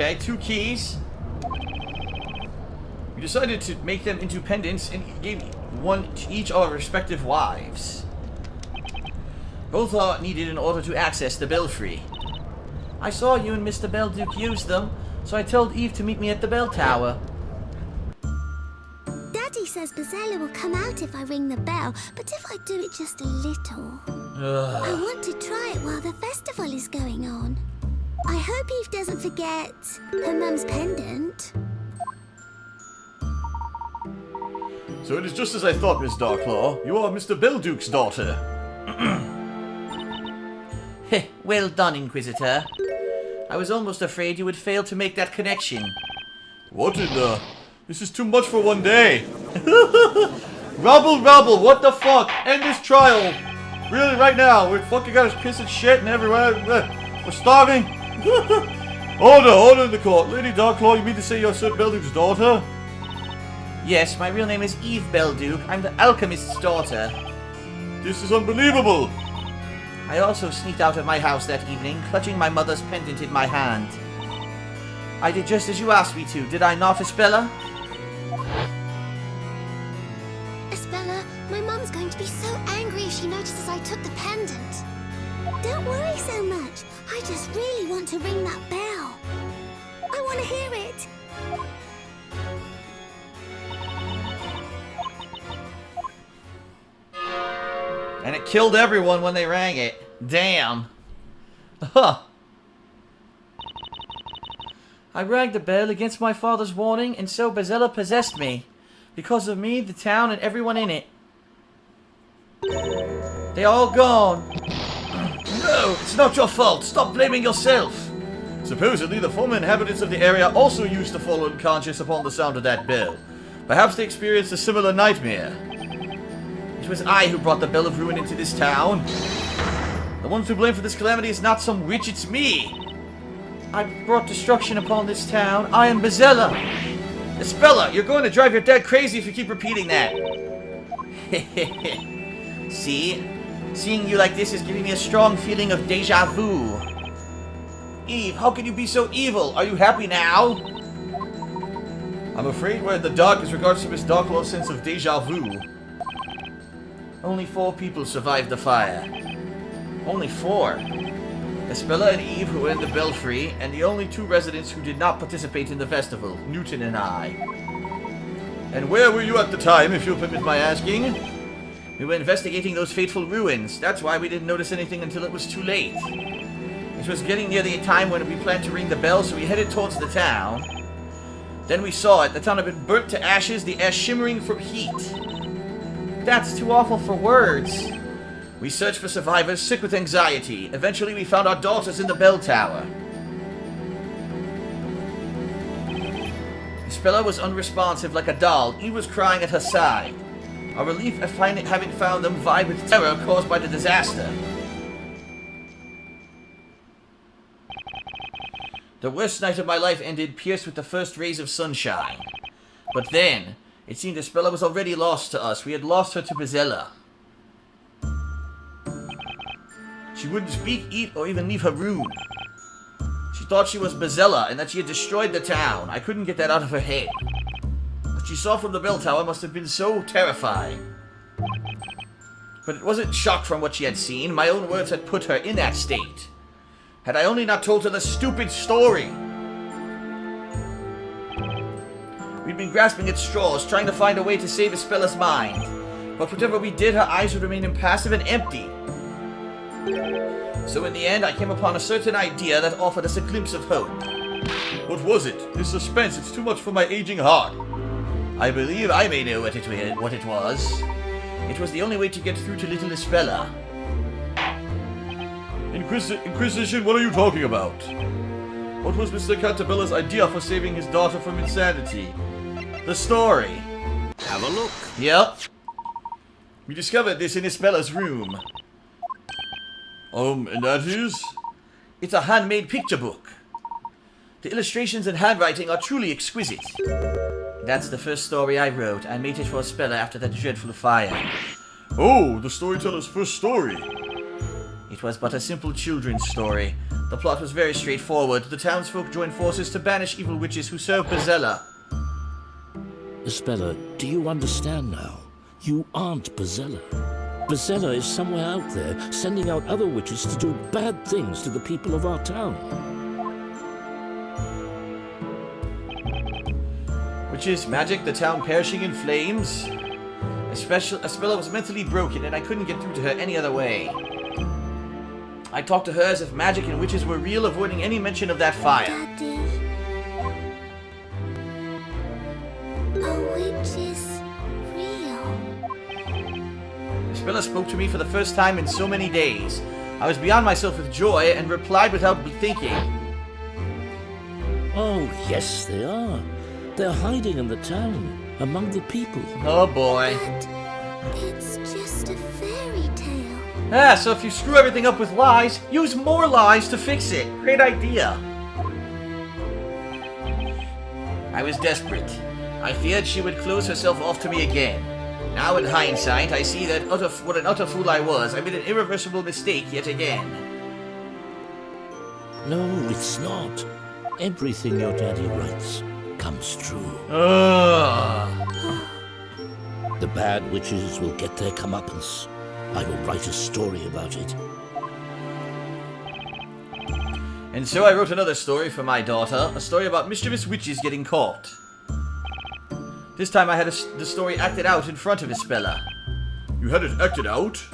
Okay, 2 keys. We decided to make them into pendants and gave one to each of our respective wives. Both are needed in order to access the belfry. I saw you and Mr. Belduke use them, so I told Eve to meet me at the bell tower. Daddy says Bazella will come out if I ring the bell, but if I do it just a little... I want to try it while the festival is going on. I hope Eve doesn't forget her mum's pendant. So it is just as I thought, Miss Darklaw. You are Mr. Belduke's daughter. Heh, well done, Inquisitor. I was almost afraid you would fail to make that connection. What in the... This is too much for one day. Rubble, rubble, what the fuck? End this trial. Really, right now. We're fucking got us pissing shit and everywhere. We're starving. Order in the court. Lady Darklaw, you mean to say you're Sir Belduke's daughter? Yes, my real name is Eve Belduke. I'm the alchemist's daughter. This is unbelievable. I also sneaked out of my house that evening, clutching my mother's pendant in my hand. I did just as you asked me to, did I not, Espella? Espella, my mum's going to be so angry if she notices I took the pendant. Don't worry so much. I just really want to ring that bell. I want to hear it. And it killed everyone when they rang it. Damn. Huh. I rang the bell against my father's warning, and so Bazella possessed me. Because of me, the town, and everyone in it. They're all gone. No, it's not your fault. Stop blaming yourself. Supposedly, the former inhabitants of the area also used to fall unconscious upon the sound of that bell. Perhaps they experienced a similar nightmare. It was I who brought the Bell of Ruin into this town. The one to blame for this calamity is not some witch, it's me. I brought destruction upon this town. I am Bazella. Espella, you're going to drive your dad crazy if you keep repeating that. See? Seeing you like this is giving me a strong feeling of deja vu. Eve, how can you be so evil? Are you happy now? I'm afraid we're in the dark as regards to Miss Darklaw's sense of deja vu. Only 4 people survived the fire. Only 4. Espella and Eve, who were in the belfry, and the only 2 residents who did not participate in the festival, Newton and I. And where were you at the time, if you'll permit my asking? We were investigating those fateful ruins. That's why we didn't notice anything until it was too late. It was getting near the time when we planned to ring the bell, so we headed towards the town. Then we saw it. The town had been burnt to ashes, the ash shimmering from heat. That's too awful for words. We searched for survivors, sick with anxiety. Eventually, we found our daughters in the bell tower. Espella was unresponsive like a doll. Eve was crying at her side. Our relief at having found them vied with terror caused by the disaster. The worst night of my life ended pierced with the first rays of sunshine. But then, it seemed Espella was already lost to us. We had lost her to Bazella. She wouldn't speak, eat, or even leave her room. She thought she was Bazella and that she had destroyed the town. I couldn't get that out of her head. What she saw from the bell tower must have been so terrifying. But it wasn't shock from what she had seen. My own words had put her in that state. Had I only not told her the stupid story. We'd been grasping at straws, trying to find a way to save Espella's mind. But whatever we did, her eyes would remain impassive and empty. So in the end, I came upon a certain idea that offered us a glimpse of hope. What was it? This suspense, it's too much for my aging heart. I believe I may know what it was. It was the only way to get through to little Espella. Inquisition, what are you talking about? What was Mr. Cantabella's idea for saving his daughter from insanity? The story. Have a look. Yep. We discovered this in Espella's room. And that is? It's a handmade picture book. The illustrations and handwriting are truly exquisite. That's the first story I wrote. I made it for Espella after that dreadful fire. Oh, the storyteller's first story. It was but a simple children's story, The plot was very straightforward. The townsfolk joined forces to banish evil witches who serve Bezella. Isabella, do you understand now? You aren't Bezella. Bezella is somewhere out there, sending out other witches to do bad things to the people of our town. Witches, magic, the town perishing in flames. Isabella was mentally broken and I couldn't get through to her any other way. I talked to her as if magic and witches were real, avoiding any mention of that fire. Daddy. A witch is real. Isabella spoke to me for the first time in so many days. I was beyond myself with joy and replied without thinking. Oh, yes, they are. They're hiding in the town, among the people. Oh boy. But it's just a fairy tale. Ah, so if you screw everything up with lies, use more lies to fix it. Great idea. I was desperate. I feared she would close herself off to me again. Now in hindsight, I see that what an utter fool I was. I made an irreversible mistake yet again. No, it's not. Everything your daddy writes comes true. The bad witches will get their comeuppance. I will write a story about it. And so I wrote another story for my daughter, a story about mischievous witches getting caught. This time I had the story acted out in front of Isabella. You had it acted out?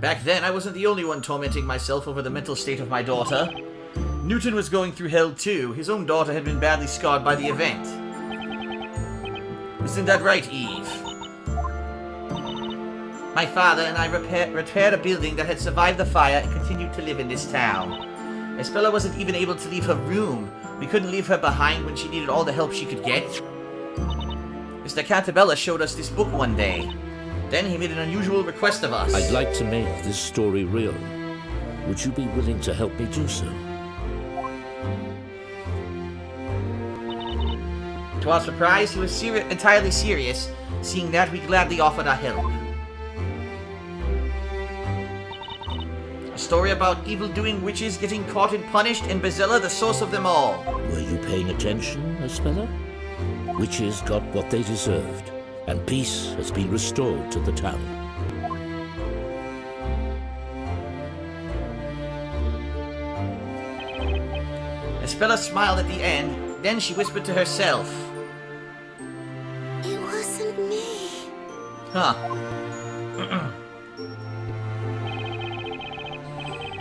Back then, I wasn't the only one tormenting myself over the mental state of my daughter. Newton was going through hell too. His own daughter had been badly scarred by the event. Isn't that right, Eve? My father and I repaired a building that had survived the fire and continued to live in this town. Isabella wasn't even able to leave her room. We couldn't leave her behind when she needed all the help she could get. Mr. Cantabella showed us this book one day. Then he made an unusual request of us. I'd like to make this story real. Would you be willing to help me do so? To our surprise, he was entirely serious. Seeing that, we gladly offered our help. A story about evil-doing witches getting caught and punished, and Bezella the source of them all. Were you paying attention, Isabella? Witches got what they deserved, and peace has been restored to the town. Isabella smiled at the end, then she whispered to herself. It wasn't me. Huh.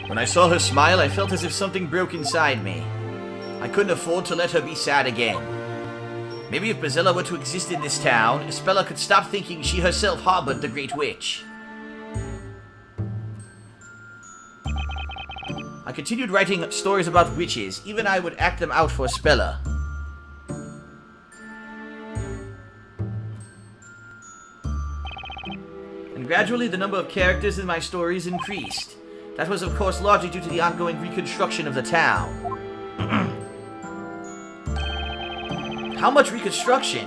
When I saw her smile, I felt as if something broke inside me. I couldn't afford to let her be sad again. Maybe if Bezella were to exist in this town, Isabella could stop thinking she herself harbored the Great Witch. I continued writing stories about witches. Even I would act them out for Isabella. And gradually the number of characters in my stories increased. That was of course largely due to the ongoing reconstruction of the town. How much reconstruction?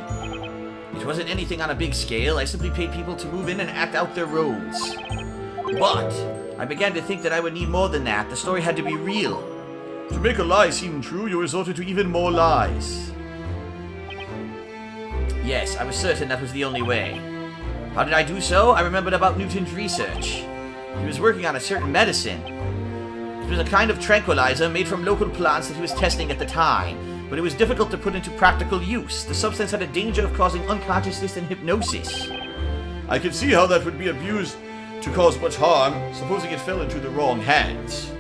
It wasn't anything on a big scale. I simply paid people to move in and act out their roles. But I began to think that I would need more than that. The story had to be real. To make a lie seem true, you resorted to even more lies. Yes, I was certain that was the only way. How did I do so? I remembered about Newton's research. He was working on a certain medicine. It was a kind of tranquilizer made from local plants that he was testing at the time, but it was difficult to put into practical use. The substance had a danger of causing unconsciousness and hypnosis. I can see how that would be abused to cause much harm, supposing it fell into the wrong hands.